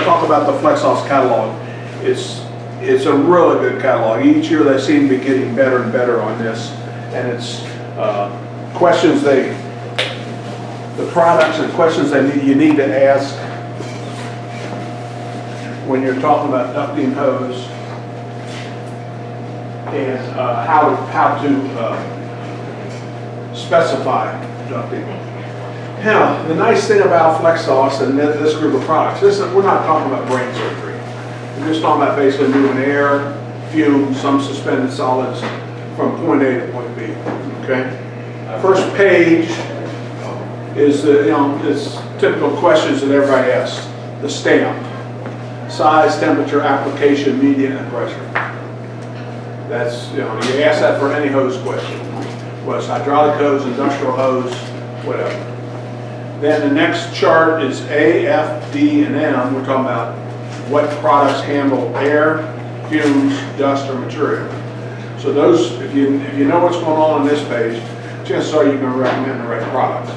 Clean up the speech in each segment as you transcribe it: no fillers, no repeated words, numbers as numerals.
talk about the Flexuast catalog. It's a really good catalog. Each year they seem to be getting better and better on this, and it's questions the products and questions you need to ask when you're talking about ducting hose, and how to specify ducting. Now, the nice thing about Flexuast and this group of products, we're not talking about brain surgery. We're just talking about basically moving air, fumes, some suspended solids from point A to point B. Okay. First page is it's typical questions that everybody asks. The stamp, size, temperature, application, media, and pressure. That's you ask that for any hose question. Whether it's hydraulic hose, industrial hose, whatever. Then the next chart is A, F, D, and M. We're talking about what products handle air, fumes, dust, or material. So those, if you know what's going on this page, chances are you're going to recommend the right product.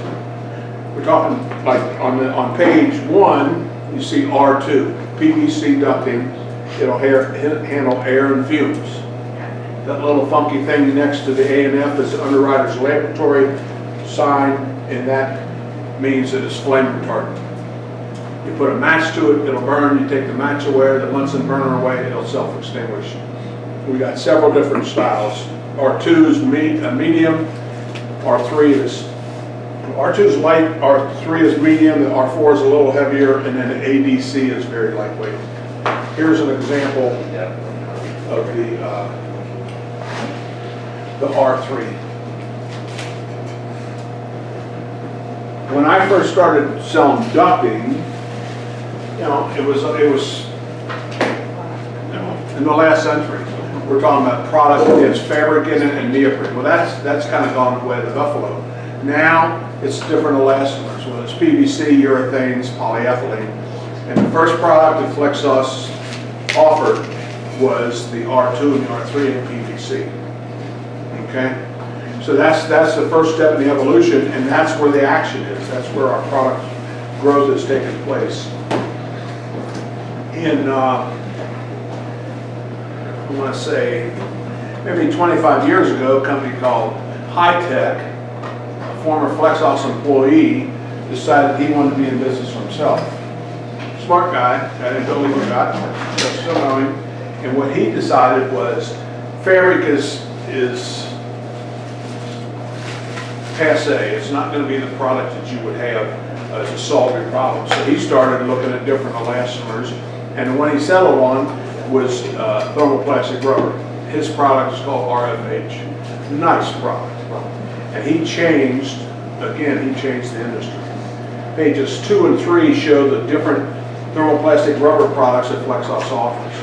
We're talking like on page 1, you see R2, PVC ducting. It'll handle air and fumes. That little funky thing next to the A and F is the underwriter's laboratory sign, and that means that it's flame retardant. You put a match to it, it'll burn. You take the match away, the Bunsen burner away, it'll self-extinguish. We got several different styles. R2 is medium, R3 is light, R3 is medium, the R4 is a little heavier, and then the ADC is very lightweight. Here's an example of the R3. When I first started selling ducting, it was in the last century. We're talking about product that has fabric in it and neoprene. Well, that's kind of gone away, the buffalo. Now it's different elastomers. Whether it's PVC, urethanes, polyethylene, and the first product that Flexuast offered was the R2 and the R3 in PVC. Okay. So that's the first step in the evolution, and that's where the action is. That's where our product growth is taking place. In, I want to say, maybe 25 years ago, a company called High Tech, a former Flexuast employee, decided he wanted to be in business for himself. Smart guy, I didn't totally forgot, but still know him. And what he decided was fabric is passe. It's not going to be the product that you would have to solve your problem. So he started looking at different elastomers, and the one he settled on was thermoplastic rubber. His product is called RFH. Nice product. And he changed the industry. Pages 2 and 3 show the different thermoplastic rubber products that Flexuast offers.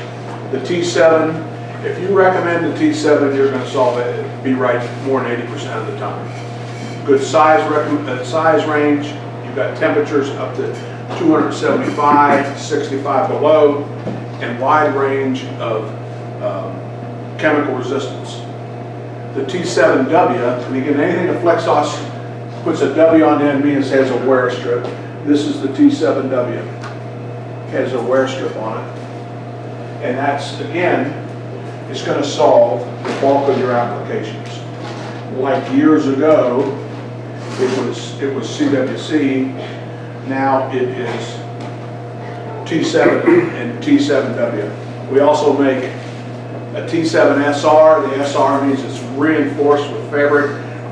The T7, if you recommend the T7, you're going to solve it, be right more than 80% of the time. Good size range. You've got temperatures up to 275, 65 below, and wide range of chemical resistance. The T7W, and again, anything that Flexuast puts a W on the end means it has a wear strip. This is the T7W. It has a wear strip on it. And that's, again, it's going to solve the bulk of your applications. Like years ago, it was CWC. Now it is T7 and T7W. We also make a T7SR. The SR means it's reinforced with fabric.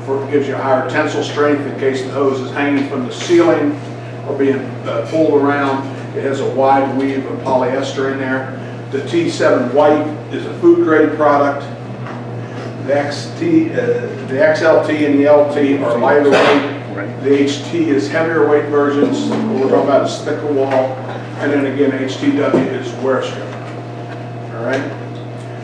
It gives you a higher tensile strength in case the hose is hanging from the ceiling or being pulled around. It has a wide weave of polyester in there. The T7 White is a food grade product. The XLT and the LT are lighter weight. The HT is heavier weight versions. What we're talking about is thicker wall. And then again, HTW is wear strip. All right?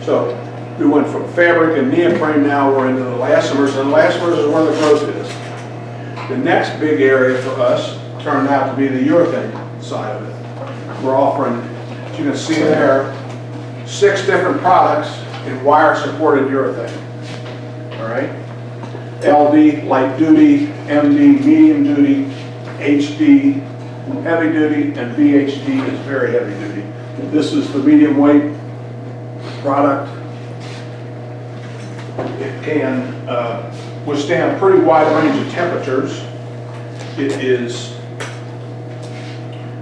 So we went from fabric and neoprene, now we're into the elastomers, and elastomers is where the growth is. The next big area for us turned out to be the urethane side of it. We're offering, as you can see there, 6 different products in wire-supported urethane. All right? LD, light duty, MD, medium duty, HD, heavy duty, and VHD is very heavy duty. This is the medium weight product. It can withstand a pretty wide range of temperatures. It is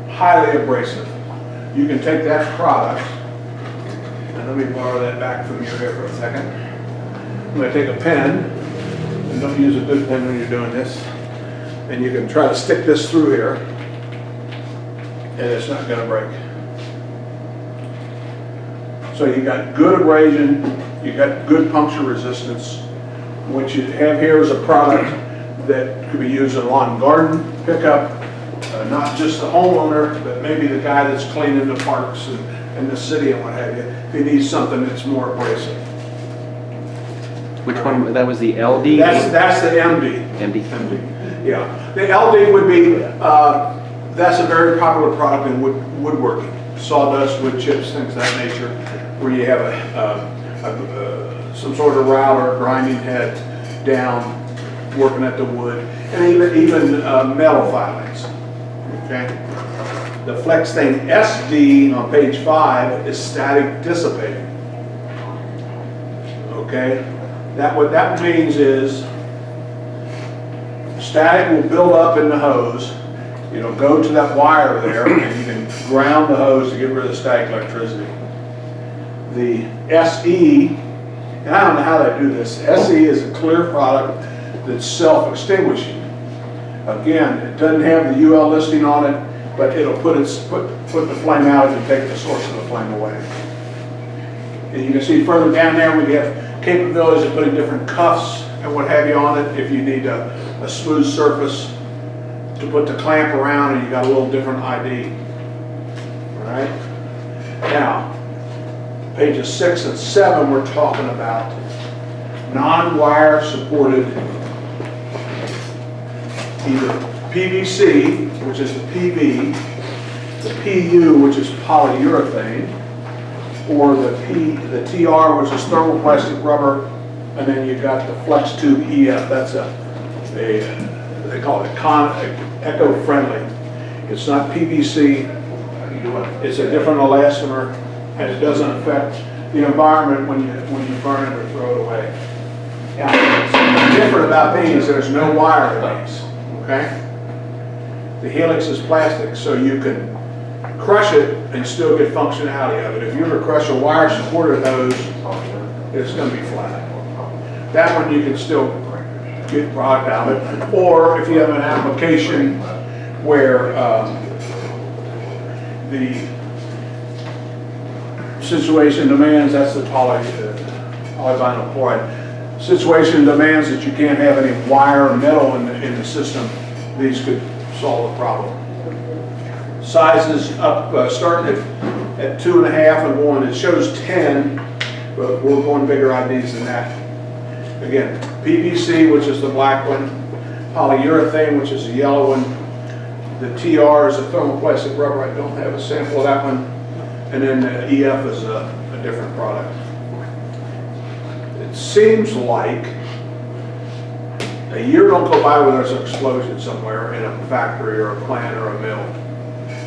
highly abrasive. You can take that product, and let me borrow that back from you here for a second. I'm going to take a pen, and don't use a good pen when you're doing this, and you can try to stick this through here, and it's not going to break. So you got good abrasion, you got good puncture resistance. What you have here is a product that could be used in lawn and garden pickup, not just the homeowner, but maybe the guy that's cleaning the parks and the city and what have you. If he needs something that's more abrasive. Which one? That was the LD? That's the MD. MD. MD. Yeah. The LD would be, that's a very popular product in woodworking. Sawdust, wood chips, things of that nature, where you have some sort of router, grinding head down, working at the wood, and even metal filings. Okay. The FlexStain SD on page 5 is static dissipating. Okay. What that means is static will build up in the hose. It'll go to that wire there, and you can ground the hose to get rid of the static electricity. The SE, and I don't know how they do this, SE is a clear product that's self-extinguishing. Again, it doesn't have the UL listing on it, but it'll put the flame out and take the source of the flame away. And you can see further down there we have capabilities of putting different cuffs and what have you on it if you need a smooth surface to put the clamp around, and you got a little different ID. All right? Now, pages 6 and 7 we're talking about non-wire supported either PVC, which is the PV, the PU, which is polyurethane, or the TR, which is thermoplastic rubber, and then you got the Flex Tube EF. That's they call it eco-friendly. It's not PVC. It's a different elastomer, and it doesn't affect the environment when you burn it or throw it away. Now, what's different about these, there's no wire in these. Okay. The helix is plastic, so you can crush it and still get functionality of it. If you were to crush a wire-supported hose, it's going to be flat. That one you can still get product out of it. Or if you have an application where the situation demands, that's the polyvinyl chloride, situation demands that you can't have any wire or metal in the system, these could solve the problem. Sizes up, starting at 2.5 and going, it shows 10, but we're going bigger IDs than that. Again, PVC, which is the black one, polyurethane, which is the yellow one, the TR is a thermoplastic rubber, I don't have a sample of that one, and then the EF is a different product. It seems like a year don't go by where there's an explosion somewhere in a factory or a plant or a mill.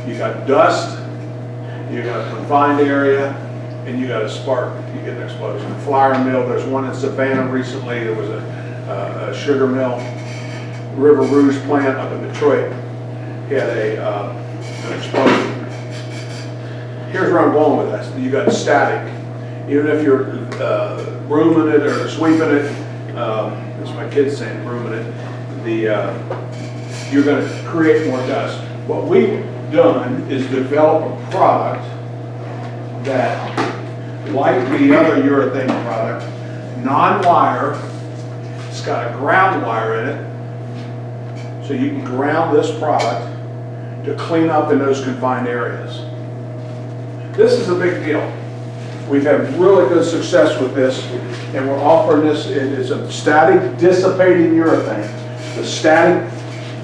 You got dust, you got a confined area, and you got a spark. You get an explosion. A flour mill, there's one in Savannah recently. There was a sugar mill. River Rouge plant up in Detroit had an explosion. Here's where I'm going with this. You got static. Even if you're brooming it or sweeping it, that's my kids saying brooming it, you're going to create more dust. What we've done is develop a product that, like the other urethane product, non-wire, it's got a ground wire in it, so you can ground this product to clean up in those confined areas. This is a big deal. We've had really good success with this, and we're offering this. It is a static dissipating urethane. The static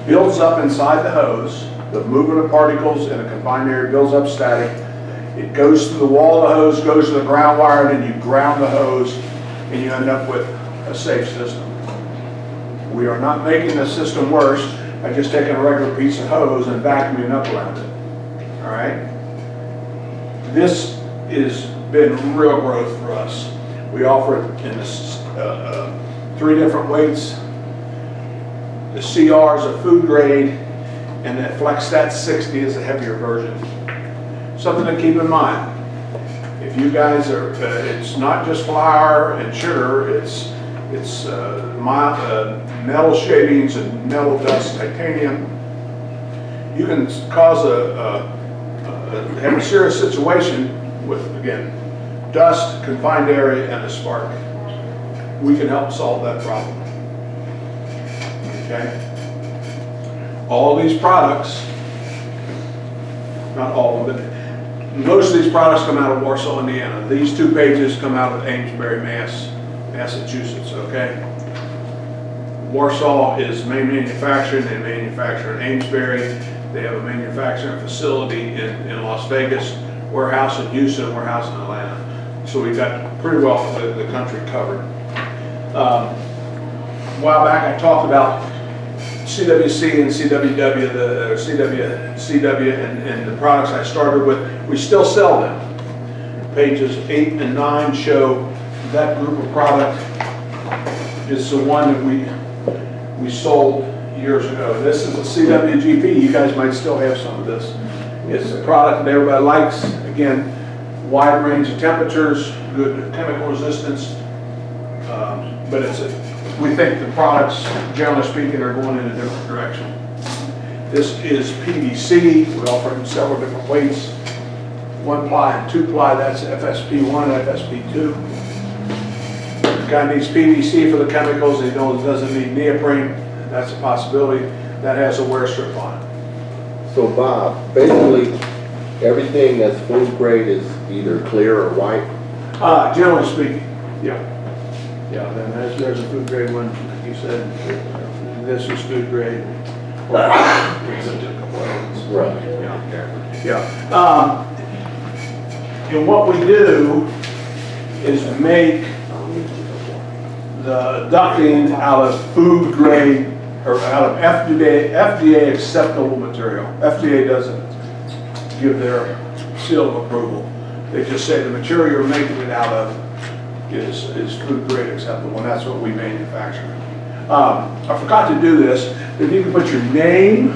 builds up inside the hose. The movement of particles in a confined area builds up static. It goes through the wall of the hose, goes to the ground wire, and then you ground the hose, and you end up with a safe system. We are not making the system worse, by just taking a regular piece of hose and vacuuming up around it. All right? This has been real growth for us. We offer it in this, 3 different weights. The CR is a food grade, and the Flexuast 60 is a heavier version. Something to keep in mind. If you guys are, it's not just flour and sugar, it's metal shavings and metal dust, titanium. You can cause have a serious situation with, again, dust, confined area, and a spark. We can help solve that problem. Okay? All these products, not all of them, but most of these products come out of Warsaw, Indiana. These 2 pages come out of Amesbury, Massachusetts, okay? Warsaw is main manufacturing. They manufacture in Amesbury. They have a manufacturing facility in Las Vegas, warehouse in Houston, warehouse in Atlanta. So we've got pretty well the country covered. A while back I talked about CWC and CWW, CW and the products I started with. We still sell them. Pages 8 and 9 show that group of product is the one that we sold years ago. This is a CWGP. You guys might still have some of this. It's a product that everybody likes. Again, wide range of temperatures, good chemical resistance, but we think the products, generally speaking, are going in a different direction. This is PVC. We offer it in several different weights. 1 ply and 2 ply, that's FSP1 and FSP2. The guy needs PVC for the chemicals. He doesn't need neoprene. That's a possibility. That has a wear strip on it. So Bob, basically everything that's food grade is either clear or white? Generally speaking, yeah. Yeah, then there's a food grade one, like you said. This is food grade. Right. Yeah. And what we do is make the ducting out of food grade, or out of FDA acceptable material. FDA doesn't give their seal of approval. They just say the material you're making it out of is food grade acceptable, and that's what we manufacture. I forgot to do this. If you can put your name,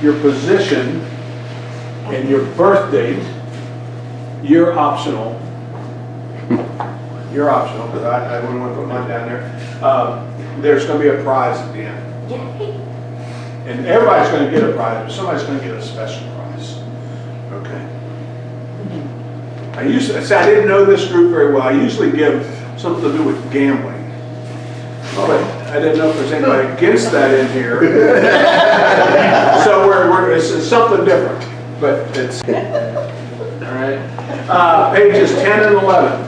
your position, and your birth date, you're optional. You're optional, because I wouldn't want to put mine down there. There's going to be a prize at the end. And everybody's going to get a prize, but somebody's going to get a special prize. Okay. I didn't know this group very well. I usually give something to do with gambling. But I didn't know if there's anybody against that in here. So it's something different. But it's, all right. Pages 10 and 11.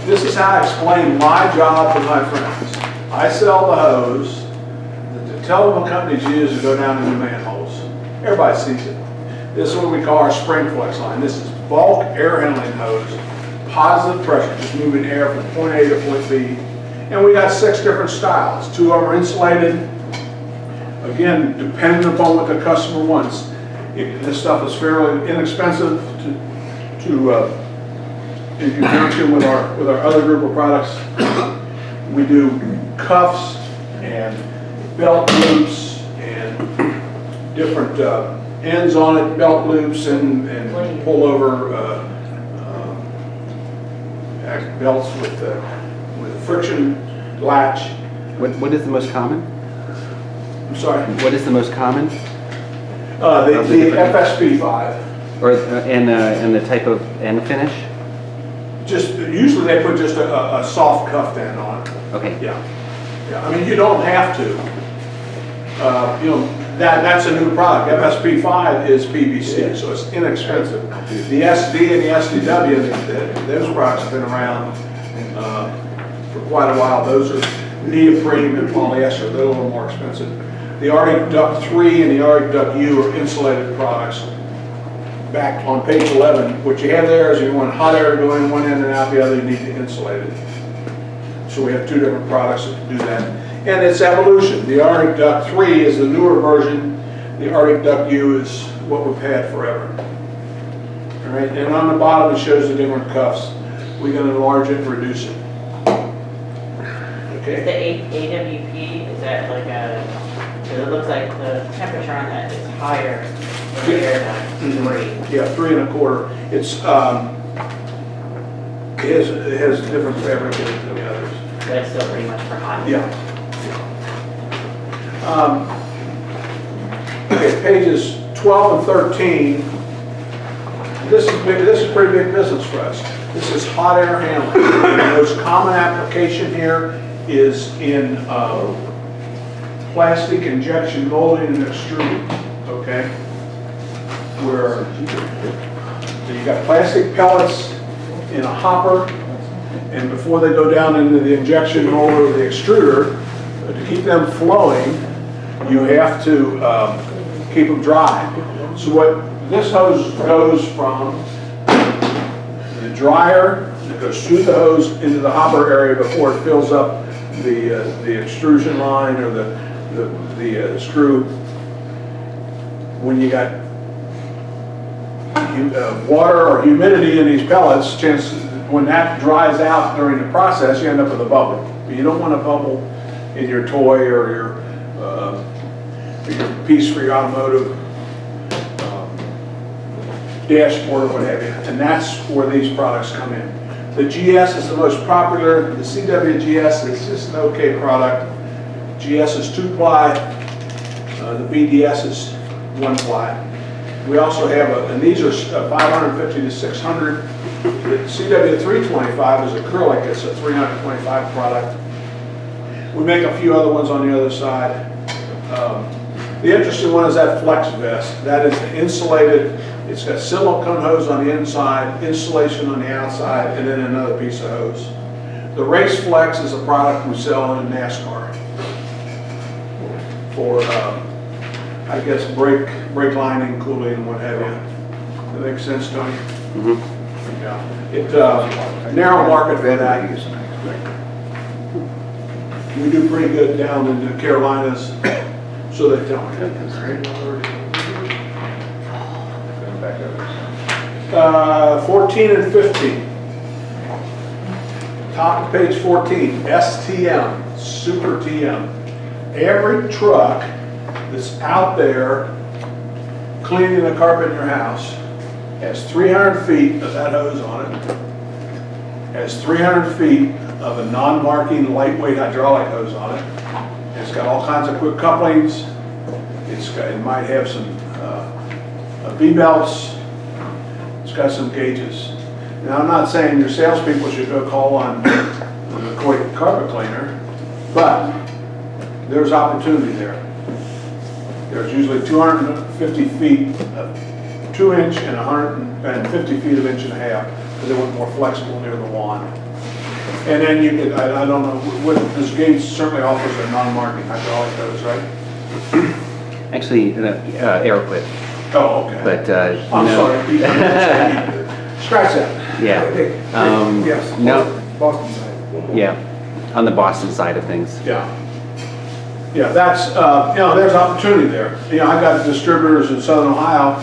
This is how I explain my job to my friends. I sell the hose that the telephone companies use to go down into manholes. Everybody sees it. This is what we call our spring flex line. This is bulk air handling hose, positive pressure, just moving air from point A to point B. And we got 6 different styles. 2 of them are insulated. Again, depending upon what the customer wants. This stuff is fairly inexpensive in conjunction with our other group of products. We do cuffs and belt loops and different ends on it, belt loops and pull over belts with friction latch. What is the most common? I'm sorry. What is the most common? The FSP5. Or and the type of end finish? Usually they put just a soft cuff end on it. Okay. Yeah. I mean, you don't have to. That's a new product. FSP5 is PVC, so it's inexpensive. The SD and the SDW, those products have been around for quite a while. Those are neoprene and polyester. They're a little more expensive. The Arctic Duct 3 and the Arctic Duct U are insulated products. Back on page 11, what you have there is you want hot air to go in one end and out the other, you need to insulate it. So we have 2 different products that do that. And it's evolution. The Arctic Duck 3 is the newer version. The Arctic Duck U is what we've had forever. All right, and on the bottom it shows the different cuffs. We can enlarge it and reduce it. The Okay. AWP, is that like a, 'cause it looks like the temperature on that is higher than the air duct 3. Yeah, 3 1/4. It's it has different fabric in it than the others. But it's still pretty much for hot. Yeah. Okay, pages 12 and 13. This is big. This is pretty big business for us. This is hot air handling. The most common application here is in plastic injection molding and extruding. Okay, where you got plastic pellets in a hopper, and before they go down into the injection molder or the extruder, to keep them flowing, you have to keep them dry. So what this hose goes from the dryer, it goes through the hose into the hopper area before it fills up the extrusion line or the screw. When you got water or humidity in these pellets, when that dries out during the process, you end up with a bubble. But you don't want a bubble in your toy or your piece for your automotive dashboard or what have you. And that's where these products come in. The GS is the most popular. The CWGS is just an okay product. GS is 2-ply. The BDS is 1-ply. We also have, and these are 550 to 600. The CW325 is acrylic. It's a 325 product. We make a few other ones on the other side. The interesting one is that Flexuast. That is the insulated. It's got silicone hose on the inside, insulation on the outside, and then another piece of hose. The Race Flex is a product we sell in NASCAR for, I guess, brake lining, cooling, and what have you. That makes sense, Tony? Mhm. Yeah. It narrow market for that. We do pretty good down in the Carolinas, so they tell me. 14 and 15. Top of page 14, STM, Super TM. Every truck that's out there cleaning the carpet in your house has 300 feet of that hose on it, has 300 feet of a non-marking lightweight hydraulic hose on it. It's got all kinds of quick couplings. It might have some V-belts. It's got some gauges. Now, I'm not saying your salespeople should go call on the Coit carpet cleaner, but there's opportunity there. There's usually 250 feet of 2-inch and 150 feet of 1.5 inch, because they want more flexible near the wand. And then you could, I don't know, this gauge certainly offers a non-marking hydraulic hose, right? Actually, Aeroquip, Oh, okay. but I'm no. sorry. Scratch that. Yeah. Yes. No. Boston side. Yeah, on the Boston side of things. Yeah. Yeah, that's, there's opportunity there. I got distributors in Southern Ohio.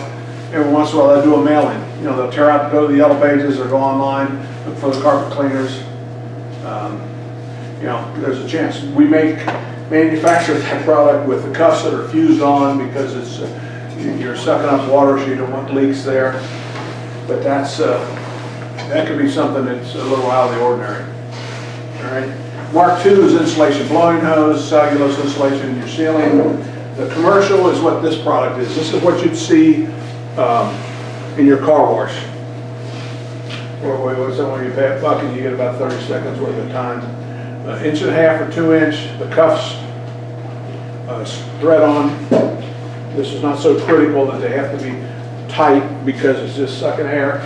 Every once in a while, they do a mailing. They'll tear out, go to the Yellow Pages or go online, look for the carpet cleaners. There's a chance. We manufacture that product with the cuffs that are fused on because it's you're sucking up water, so you don't want leaks there. But that could be something that's a little out of the ordinary. All right. Mark II is insulation blowing hose, cellulose insulation in your ceiling. The commercial is what this product is. This is what you'd see in your car wash. Or when you pay a buck and you get about 30 seconds worth of time. 1.5 inch or 2-inch, the cuffs thread on. This is not so critical that they have to be tight because it's just sucking air.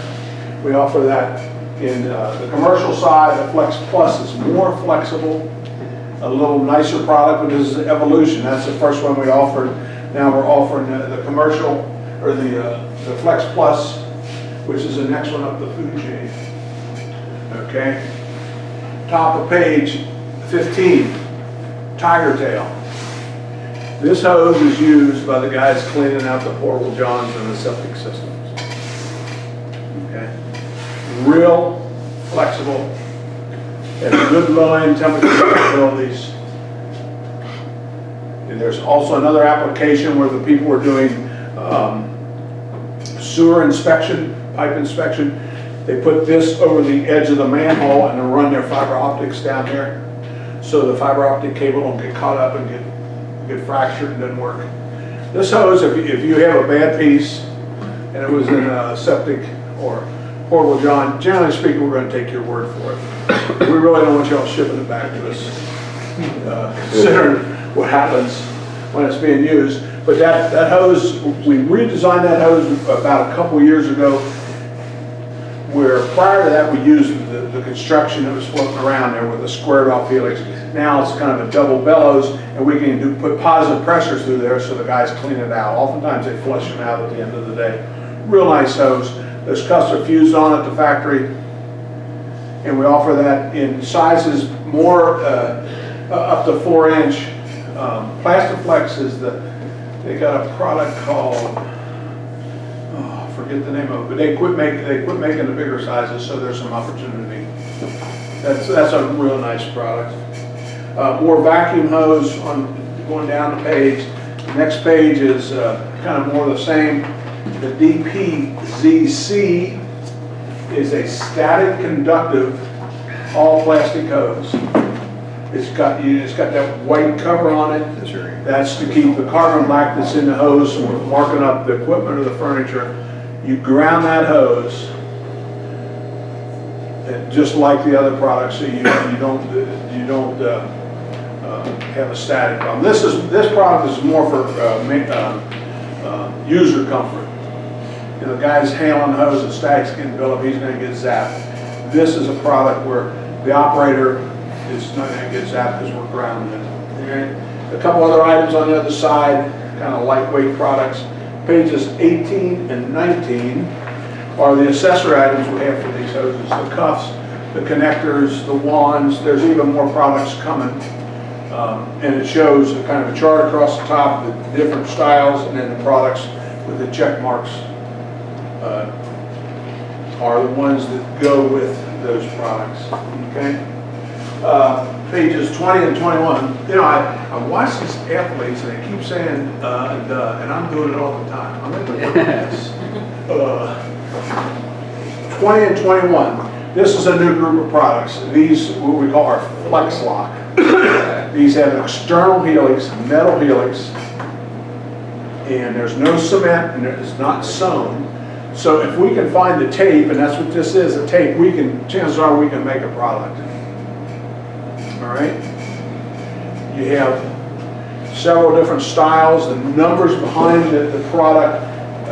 We offer that in the commercial side. The Flex Plus is more flexible, a little nicer product, but this is evolution. That's the first one we offered. Now we're offering the commercial, or the Flex Plus, which is the next one up the food chain. Okay. Top of page 15. Tiger Tail. This hose is used by the guys cleaning out the portable johns and the septic systems. Okay? Real flexible, has good line temperature capabilities. And there's also another application where the people were doing sewer inspection, pipe inspection. They put this over the edge of the manhole and then run their fiber optics down there, so the fiber optic cable don't get caught up and get fractured and doesn't work. This hose, if you have a bad piece and it was in a septic or portable john, generally speaking, we're going to take your word for it. We really don't want y'all shipping it back to us, considering what happens when it's being used. But that hose, we redesigned that hose about a couple years ago, where prior to that we used the construction that was floating around there with a squared off helix. Now it's kind of a double bellows, and we can put positive pressure through there so the guys clean it out. Oftentimes they flush them out at the end of the day. Real nice hose. There's custom fused on at the factory, and we offer that in sizes more up to 4-inch. Plastiflex is they got a product called, I forget the name of it, but they quit making the bigger sizes, so there's some opportunity. That's a real nice product. More vacuum hose going down the page. The next page is kind of more of the same. The DPZC is a static conductive all plastic hose. It's got that white cover on it. That's to keep the carbon black that's in the hose from marking up the equipment or the furniture. You ground that hose, and just like the other products, so you don't have a static problem. This product is more for user comfort. You know, the guy's handling the hose and static's getting built up, he's going to get zapped. This is a product where the operator is not going to get zapped because we're grounding it. Okay? A couple other items on the other side, kind of lightweight products. Pages 18 and 19 are the accessory items we have for these hoses. The cuffs, the connectors, the wands. There's even more products coming. And it shows a kind of a chart across the top of the different styles, and then the products with the check marks are the ones that go with those products. Okay? Pages 20 and 21. You know, I watch these athletes and they keep saying and I'm doing it all the time. I'm going to work on this. 20 and 21. This is a new group of products. These, what we call our Flex Lock. These have an external helix, metal helix, and there's no cement and it's not sewn. So if we can find the tape, and that's what this is, a tape, chances are we can make a product. All right? You have several different styles. The numbers behind the product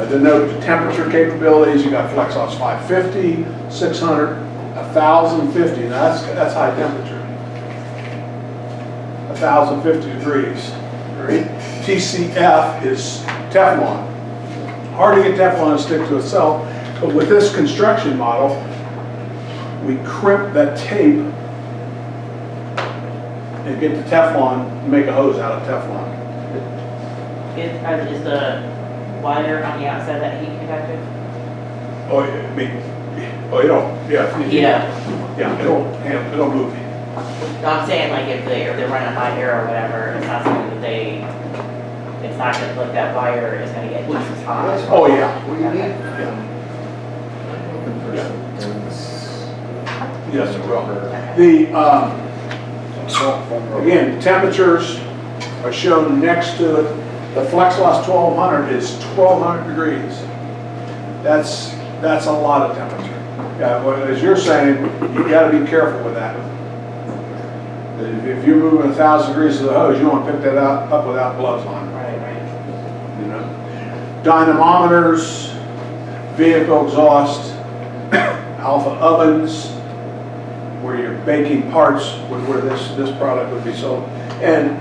denote the temperature capabilities. You got Flexuast 550, 600, 1050. Now that's high temperature. 1050 degrees. Right? TCF is Teflon. Hard to get Teflon to stick to itself, but with this construction model, we crimp that tape and get the Teflon, make a hose out of Teflon. Is the wire on the outside that heat conductive? Oh, I mean, it'll move. No, I'm saying like if they're running high air or whatever, it's not something that it's not going to look, that wire is going to get just as hot. Oh, yeah. What do you need? Yes, it will. Again, temperatures are shown next to it. The Flexuast 1200 is 1200 degrees. That's a lot of temperature. Yeah, well, as you're saying, you got to be careful with that. If you're moving 1,000 degrees of the hose, you want to pick that up without gloves on. Right. You know, dynamometers, vehicle exhaust, alpha ovens, where you're baking parts, where this product would be sold. And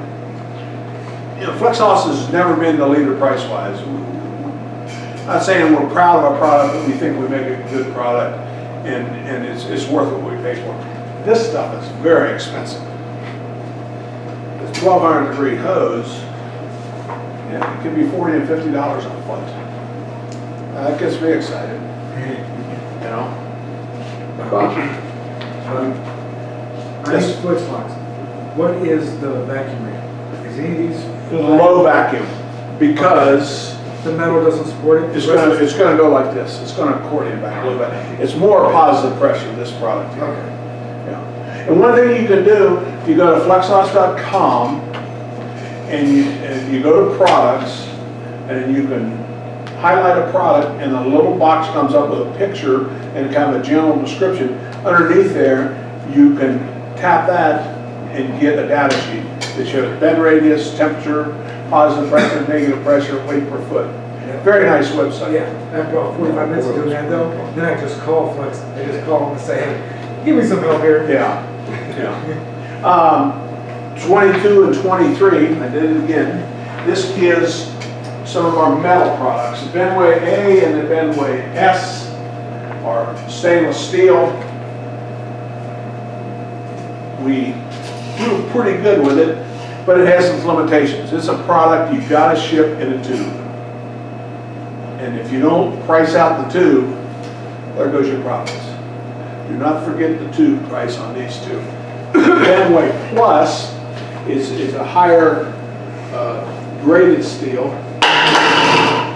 you know, Flexuast has never been the leader price-wise. I'm not saying we're proud of our product, but we think we make a good product, and it's worth what we pay for. This stuff is very expensive. 1200 degree hose, and it can be $40 and $50 a foot. That gets me excited, you know? Bob, I need Flexuast. What is the vacuum rate? Is any of these? Low vacuum, because The metal doesn't support it? it's gonna go like this. It's gonna accordion back a little bit. It's more positive pressure, this product here. Okay. Yeah. And one thing you can do, you go to flexuast.com and you go to products, and you can highlight a product, and a little box comes up with a picture and kind of a general description. Underneath there, you can tap that and get a data sheet that shows bend radius, temperature, positive pressure, negative pressure, weight per foot. Very nice website. Yeah, after about 45 minutes of doing that though, then I just call Flex, I just call them and say, hey, give me some help here. Yeah, yeah. 22 and 23, I did it again. This is some of our metal products. The Benway A and the Benway S are stainless steel. We do pretty good with it, but it has its limitations. It's a product you gotta ship in a tube. And if you don't price out the tube, there goes your profits. Do not forget the tube price on these two. Benway Plus is a higher graded steel,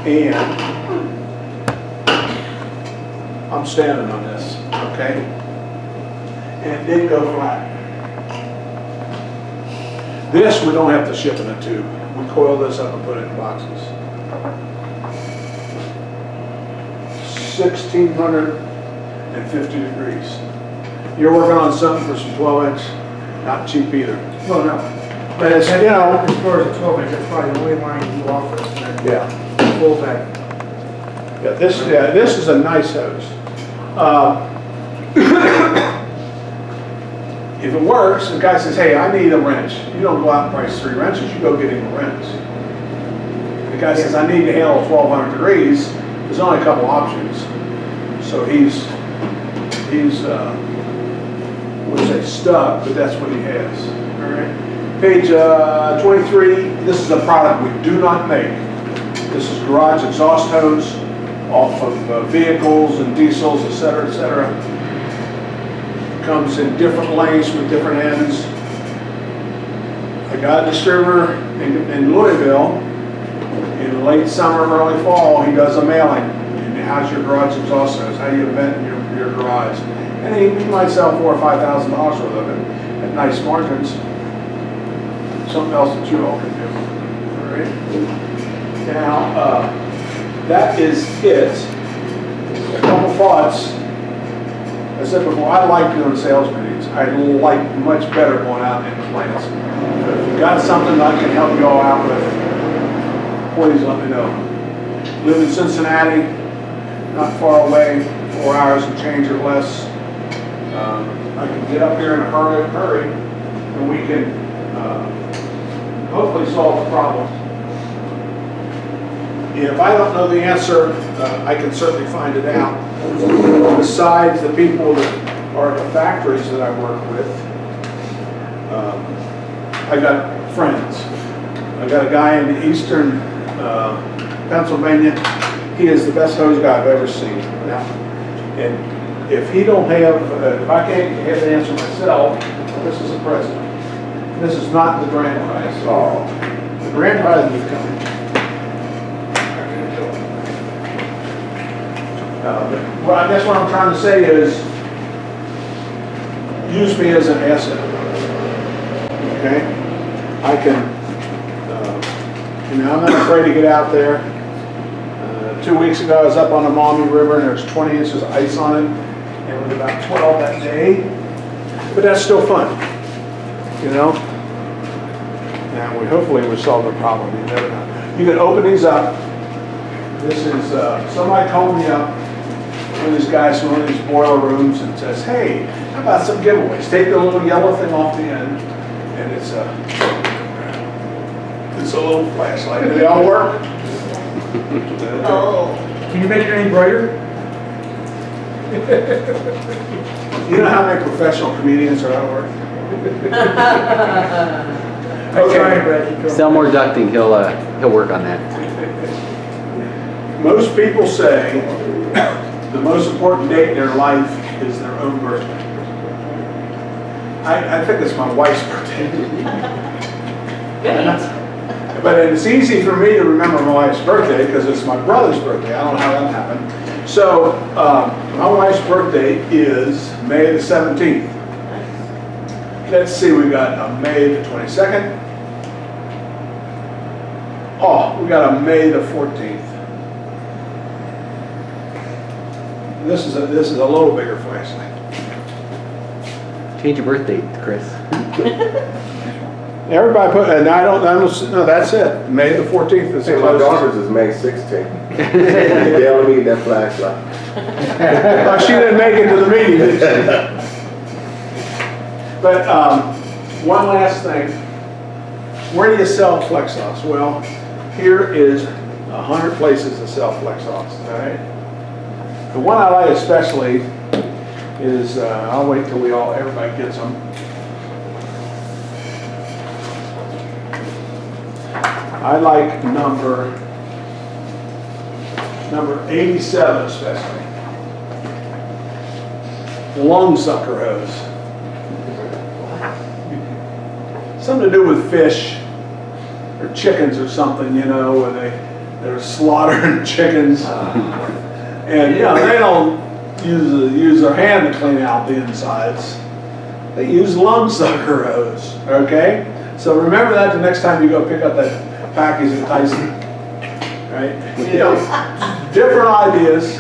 and I'm standing on this, okay? And it did go flat. This we don't have to ship in a tube. We coil this up and put it in boxes. 1650 degrees. You're working on something for some 12-inch, not cheap either. Well, no. But it's, you know, As far as a 12 inch, that's probably the only line you offer. yeah. Full vacuum. Yeah, this is a nice hose. If it works, the guy says, hey, I need a wrench. You don't go out and price 3 wrenches, you go get him a wrench. The guy says, I need to handle 1200 degrees. There's only a couple options. So he's wouldn't say stuck, but that's what he has. All right. Page 23, this is a product we do not make. This is garage exhaust hose off of vehicles and diesels, et cetera, et cetera. Comes in different lengths with different ends. I got a distributor in Louisville. In late summer, early fall, he does a mailing. And how's your garage exhaust hose? How do you vent your garage? And he might sell $4,000 or $5,000 worth of it at nice margins. Something else that you all can do. All right. Now, that is it. A couple thoughts. I said before, I like doing sales meetings. I like much better going out in plants. If you got something I can help you all out with, please let me know. Live in Cincinnati, not far away, 4 hours and change or less. I can get up here in a hurry, and we can hopefully solve the problem. If I don't know the answer, I can certainly find it out. Besides the people that are at the factories that I work with, I got friends. I got a guy in eastern Pennsylvania. He is the best hose guy I've ever seen. Now, and if he don't have, if I can't have the answer myself, this is a present. This is not the grand prize. Oh, the grand prize is coming. Well, I guess what I'm trying to say is, use me as an asset. Okay, I can. I'm not afraid to get out there. 2 weeks ago, I was up on the Maumee River, and there's 20 inches of ice on it, and it was about 12 that day. But that's still fun, you know. And hopefully we solve the problem. You never know. You can open these up. This is somebody called me up. One of these guys from one of these boiler rooms and says, hey, how about some giveaways? Take the little yellow thing off the end, and it's a little flashlight. Do they all work? Oh. Can you make your name brighter? You know how many professional comedians are at work? I tried, but he couldn't. Sell more ducting, he'll work on that. Most people say the most important date in their life is their own birthday. I think it's my wife's birthday. Good answer. But it's easy for me to remember my wife's birthday because it's my brother's birthday. I don't know how that happened. So my wife's birthday is May the 17th. Let's see, we got a May the 22nd. Oh, we got a May the 14th. This is a little bigger flashlight. Change your birth date, Chris. Everybody put, and no, that's it. May the 14th is the Hey, my closest. daughter's is May 16th. They only need that flashlight. Oh, she didn't make it to the meeting, did she? But one last thing. Where do you sell Flexuast? Well, here is 100 places to sell Flexuast, all right? The one I like especially is, I'll wait till everybody gets them. I like number 87 especially. Lung sucker hose. Something to do with fish or chickens or something, you know, when they're slaughtering chickens. And you know, they don't use their hand to clean out the insides. They use lung sucker hose, okay? So remember that the next time you go pick up that package at Tyson, right? You know, different ideas.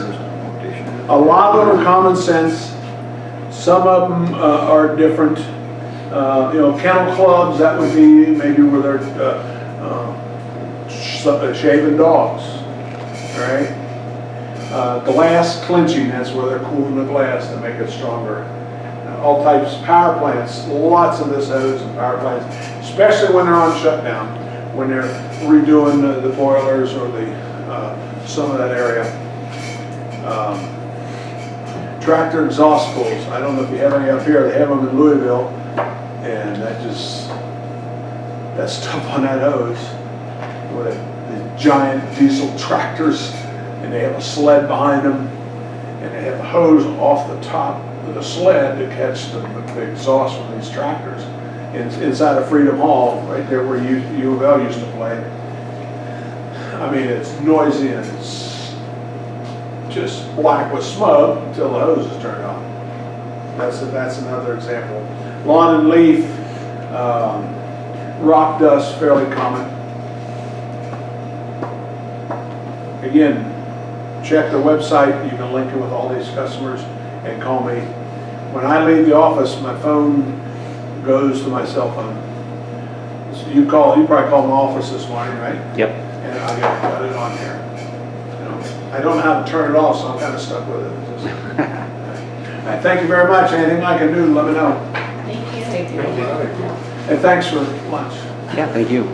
A lot of them are common sense. Some of them are different. You know, kennel clubs, that would be maybe where they're shaving dogs, right? Glass clinching, that's where they're cooling the glass to make it stronger. All types, power plants, lots of this hose in power plants, especially when they're on shutdown, when they're redoing the boilers or some of that area. Tractor exhaust pulls, I don't know if you have any up here, they have them in Louisville, and that stuff on that hose, with the giant diesel tractors, and they have a sled behind them, and they have a hose off the top of the sled to catch the exhaust from these tractors. Inside of Freedom Hall, right there where U of L used to play. I mean, it's noisy and it's just black with smoke until the hose is turned on. That's another example. Lawn and leaf, rock dust, fairly common. Again, check the website. You can link it with all these customers and call me. When I leave the office, my phone goes to my cell phone. So you probably called my office this morning, right? Yep. And I got it on here. You know, I don't know how to turn it off, so I'm kind of stuck with it. Just, thank you very much. Anything I can do, let me know. Thank you. And thanks for lunch. Yeah, thank you.